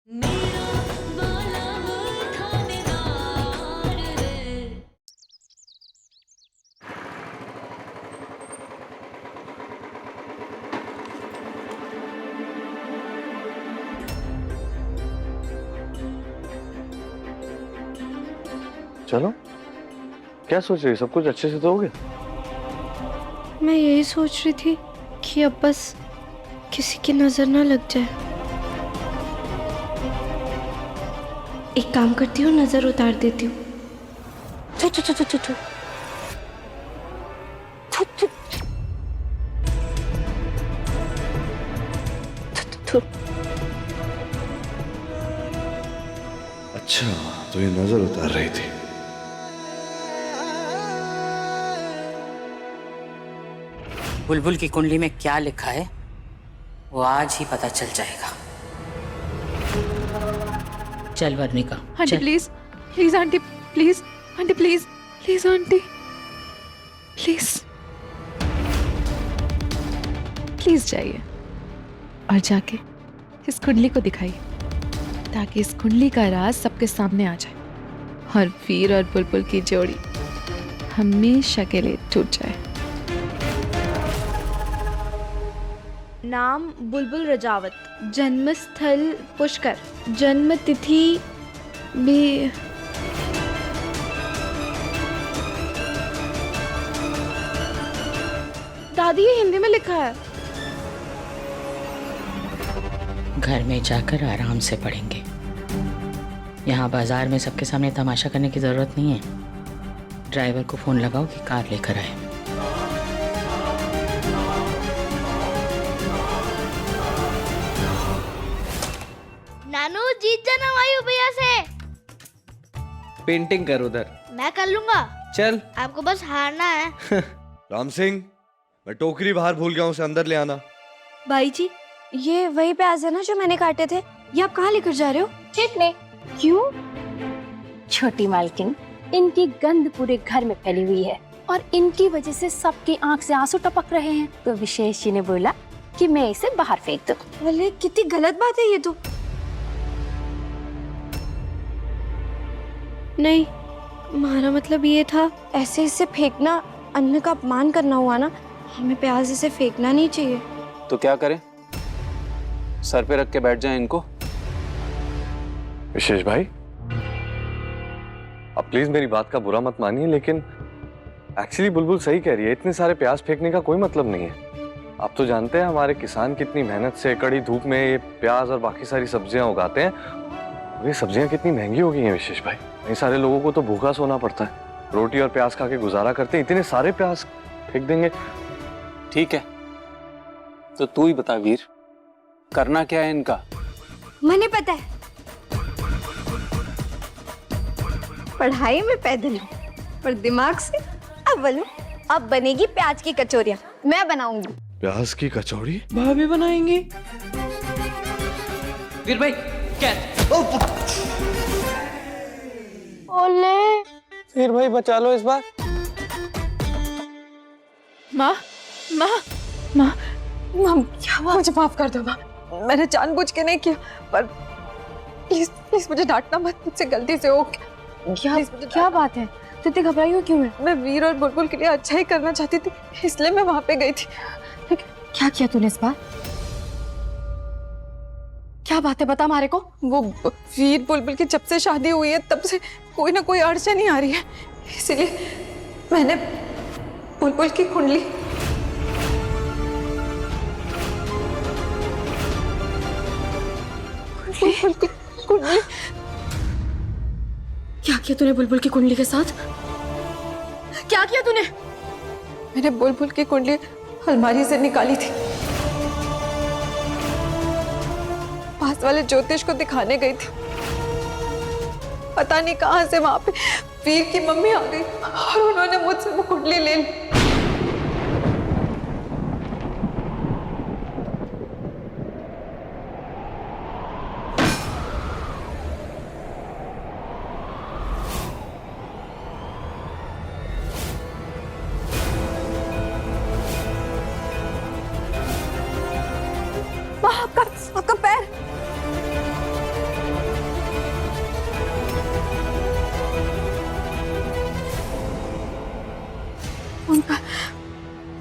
चलो, क्या सोच रही है? सब कुछ अच्छे से तो हो गया? मैं यही सोच रही थी कि अब बस किसी की नजर ना लग जाए। एक काम करती हूँ, नजर उतार देती हूँ। थु, थु, थु, थु, थु, थु। थु, थु। थु, थु, थु। अच्छा, तो ये नजर उतार रही थी। बुलबुल की कुंडली में क्या लिखा है वो आज ही पता चल जाएगा। चल Varnika, aunty please, please aunty, please aunty, please please aunty, please please जाइए और जाके इस कुंडली को दिखाइए ताकि इस कुंडली का राज सबके सामने आ जाए और वीर और बुलबुल की जोड़ी हमेशा के लिए टूट जाए। नाम बुलबुल रजावत, जन्मस्थल पुष्कर, जन्म तिथि भी दादी ये हिंदी में लिखा है। घर में जाकर आराम से पढ़ेंगे। यहाँ बाजार में सबके सामने तमाशा करने की जरूरत नहीं है। ड्राइवर को फोन लगाओ कि कार लेकर आए। नानू जीत जाना वायु भैया से। पेंटिंग कर उधर। मैं कर लूंगा, चल। आपको बस हारना है। राम सिंह, मैं टोकरी बाहर भूल गया हूँ, उसे अंदर ले आना। भाई जी, ये वही प्याज है ना जो मैंने काटे थे? ये आप कहाँ लेकर जा रहे हो? फेंकने। क्यों? छोटी मालकिन, इनकी गंध पूरे घर में फैली हुई है और इनकी वजह से सबकी आंख से आंसू टपक रहे हैं, तो विशेष जी ने बोला कि मैं इसे बाहर फेंक दूं। बोले कितनी गलत बात है ये तो। नहीं, हमारा मतलब ये था, ऐसे इसे फेंकना अन्न का अपमान करना हुआ ना। हमें प्याज इसे फेंकना नहीं चाहिए। तो क्या करें? सर पे रख के बैठ जाएं इनको? विशेष भाई, अब प्लीज मेरी बात का बुरा मत मानिए, लेकिन एक्चुअली बुलबुल सही कह रही है। इतने सारे प्याज फेंकने का कोई मतलब नहीं है। आप तो जानते हैं हमारे किसान कितनी मेहनत से कड़ी धूप में ये प्याज और बाकी सारी सब्जियां उगाते हैं। ये सब्जियां कितनी महंगी हो गई हैं विशेष भाई। कई सारे लोगों को तो भूखा सोना पड़ता है, रोटी और प्याज खा के गुजारा करते हैं। इतने सारे प्याज फेंक देंगे? ठीक है, तो तू ही बता वीर, करना क्या है इनका? मुझे पता है, पढ़ाई में पैदल हूँ पर दिमाग से अव्वल हूँ। अब बनेगी प्याज की कचौरियाँ, मैं बनाऊंगी। प्याज की कचौड़ी? भाभी बनाएंगी। वीर भाई क्या? ओले, वीर भाई बचा लो इस बार। माँ, माँ, माँ, माँ, मुझे माफ कर दो माँ। मैंने जानबूझ के नहीं किया, पर प्लीज प्लीज मुझे डांटना मत, मुझसे गलती से हो गया। क्या बात है? तू इतनी घबराई हो क्यों है? मैं वीर और बुलबुल के लिए अच्छा ही करना चाहती थी, इसलिए मैं वहां पे गई थी। क्या किया तूने इस बार? क्या बात है, बता मारे को। वो वीर बुलबुल की जब से शादी हुई है तब से कोई ना कोई अड़चन ही आ रही है, इसीलिए मैंने बुलबुल की कुंडली कुंडली। क्या किया तूने बुलबुल की कुंडली के साथ? क्या किया तूने? मैंने बुलबुल की कुंडली अलमारी से निकाली थी, पास वाले ज्योतिष को दिखाने गई थी। पता नहीं कहां से वहां पे वीर की मम्मी आ गई और उन्होंने मुझसे वो कुंडली ले ली। आपका पैर।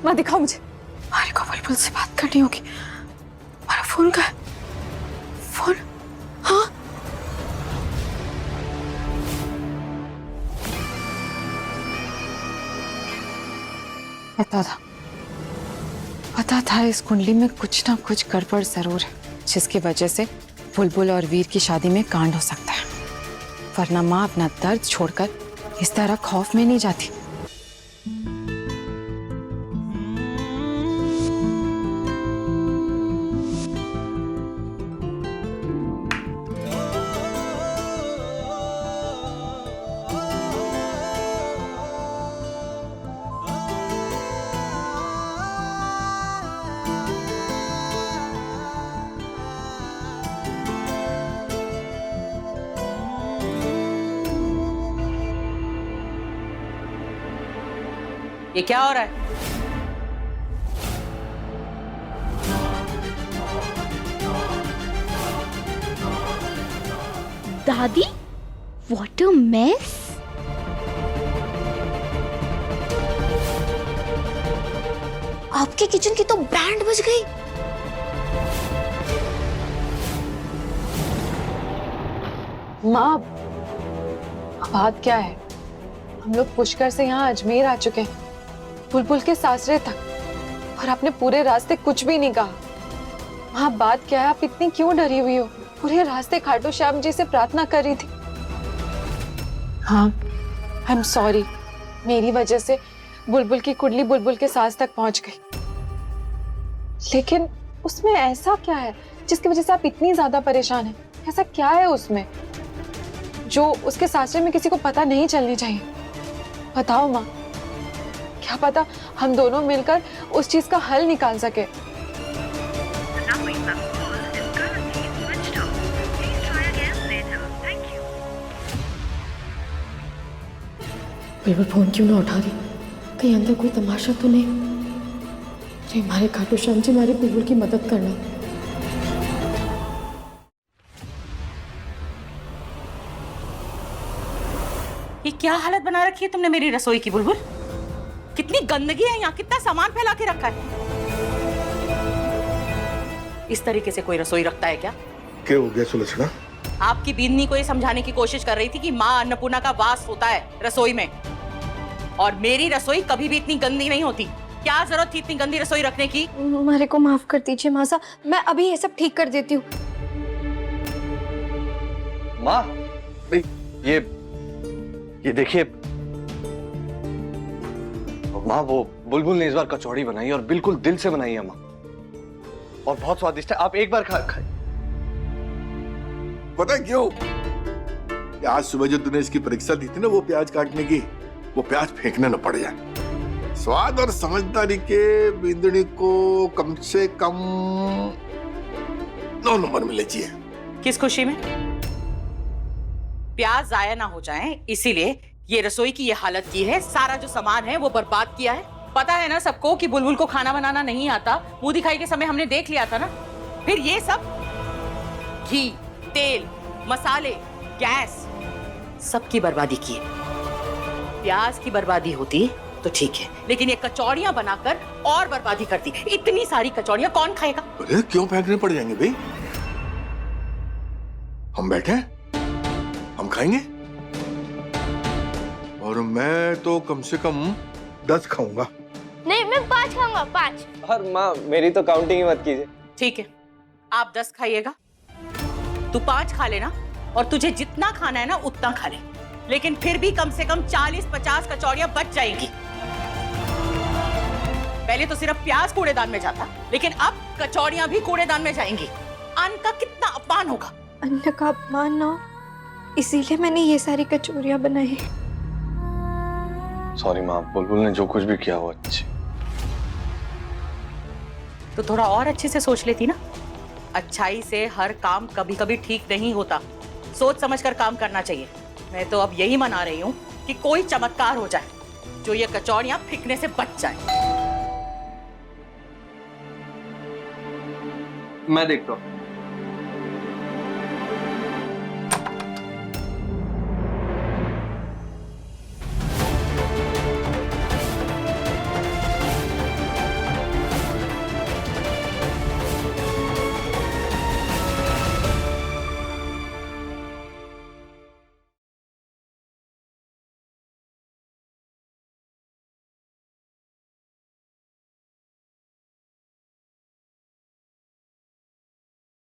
माँ दिखाओ मुझे। हमारे को बुलबुल से बात करनी होगी। हमारा फोन का फोन, हाँ पता था इस कुंडली में कुछ ना कुछ गड़बड़ जरूर है, जिसकी वजह से बुलबुल और वीर की शादी में कांड हो सकता है। वरना माँ अपना दर्द छोड़कर इस तरह खौफ में नहीं जाती। ये क्या हो रहा है? दादी, व्हाट अ मेस। आपके किचन की तो बैंड बज गई। माँ बात क्या है? हम लोग पुष्कर से यहाँ अजमेर आ चुके हैं, बुलबुल के सासरे तक, और आपने पूरे रास्ते कुछ भी नहीं कहा। माँ बात क्या है? आप इतनी क्यों डरी हुई हो? पूरे रास्ते खाटू श्याम जी से प्रार्थना कर रही थी। हाँ, आई एम सॉरी, मेरी वजह से बुलबुल की कुंडली बुलबुल के सास तक पहुंच गई। लेकिन उसमें ऐसा क्या है जिसकी वजह से आप इतनी ज्यादा परेशान हैं? ऐसा क्या है उसमें जो उसके सासरे में किसी को पता नहीं चलनी चाहिए? बताओ माँ, क्या पता हम दोनों मिलकर उस चीज का हल निकाल सके। बुलबुल फोन क्यों ना उठा रही? कहीं अंदर कोई तमाशा तो नहीं? अरे हमारे खाटू श्याम जी, हमारे बुलबुल की मदद करना। ये क्या हालत बना रखी है तुमने मेरी रसोई की बुलबुल? कितनी गंदगी है यहाँ, कितना सामान फैला के रखा है। इस तरीके से कोई रसोई रखता है क्या? क्या हो गया सुलक्षणा? आपकी बींदनी को ये समझाने की कोशिश कर रही थी कि माँ अन्नपूर्णा का वास होता है रसोई में, और मेरी रसोई कभी भी इतनी गंदी नहीं होती। क्या जरूरत थी इतनी गंदी रसोई रखने की? हमारे को माफ कर दीजिए मासा, मैं अभी ये सब ठीक कर देती हूँ। माँ, ये देखिए माँ, वो बुलबुल ने इस बार कचौड़ी बनाई और बिल्कुल दिल से बनाई है माँ, और बहुत स्वादिष्ट है। आप एक बार खाए। पता है क्यों? आज सुबह जो तूने इसकी परीक्षा दी थी ना, वो प्याज काटने की, वो प्याज फेंकने न पड़ जाए। स्वाद और समझदारी के बिंदुनी को कम से कम 9 नंबर मिले चाहिए। किस खुशी में? प्याज जाया ना हो जाए इसीलिए ये रसोई की ये हालत की है। सारा जो सामान है वो बर्बाद किया है। पता है ना सबको कि बुलबुल को खाना बनाना नहीं आता। मुंह दिखाई के समय हमने देख लिया था ना। फिर ये सब घी, तेल, मसाले, गैस, सबकी बर्बादी की है। प्याज की बर्बादी होती तो ठीक है, लेकिन ये कचौड़ियां बनाकर और बर्बादी करती। इतनी सारी कचौड़ियां कौन खाएगा? अरे क्यों फेंकने पड़ जाएंगे भाई? हम बैठे हैं, हम खाएंगे, और मैं तो कम से कम 10 खाऊंगा। नहीं, मैं 5 खाऊंगा, 5। और माँ, मेरी तो काउंटिंग ही मत कीजिए। ठीक है, आप 10 खाइएगा, तू 5 खा लेना, और तुझे जितना खाना है ना उतना खा ले। लेकिन फिर भी कम से कम 40-50 कचौड़ियां बच जाएंगी। पहले तो सिर्फ प्याज कूड़ेदान में जाता, लेकिन अब कचौड़ियां भी कूड़ेदान में जाएंगी। अन्न का कितना अपमान होगा। अन्न का अपमान ना, इसीलिए मैंने ये सारी कचौरियां बनाई। सॉरी माँ, बुलबुल ने जो कुछ भी किया वो अच्छी। तो थोड़ा और अच्छे से सोच लेती ना। अच्छाई से हर काम कभी कभी ठीक नहीं होता। सोच समझकर काम करना चाहिए। मैं तो अब यही मना रही हूँ कि कोई चमत्कार हो जाए जो ये कचौड़ियां फेंकने से बच जाए। मैं देखता हूँ।